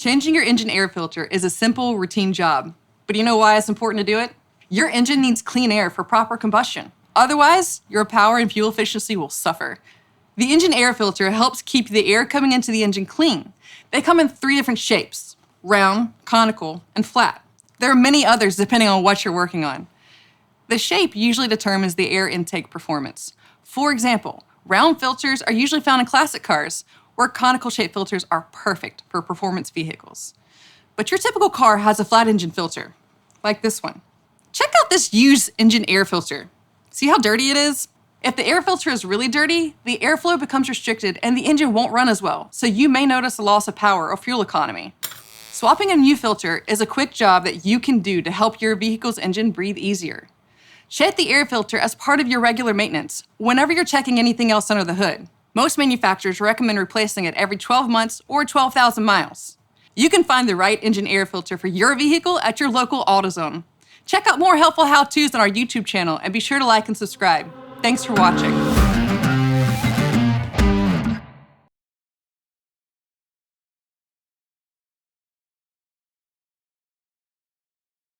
Changing your engine air filter is a simple, routine job. But you know why it's important to do it? Your engine needs clean air for proper combustion. Otherwise, your power and fuel efficiency will suffer. The engine air filter helps keep the air coming into the engine clean. They come in 3 different shapes: round, conical, and flat. There are many others depending on what you're working on. The shape usually determines the air intake performance. For example, round filters are usually found in classic cars, where conical-shaped filters are perfect for performance vehicles. But your typical car has a flat engine filter, like this one. Check out this used engine air filter. See how dirty it is? If the air filter is really dirty, the airflow becomes restricted and the engine won't run as well, so you may notice a loss of power or fuel economy. Swapping a new filter is a quick job that you can do to help your vehicle's engine breathe easier. Check the air filter as part of your regular maintenance, whenever you're checking anything else under the hood. Most manufacturers recommend replacing it every 12 months or 12,000 miles. You can find the right engine air filter for your vehicle at your local AutoZone. Check out more helpful how-tos on our YouTube channel and be sure to like and subscribe. Thanks for watching.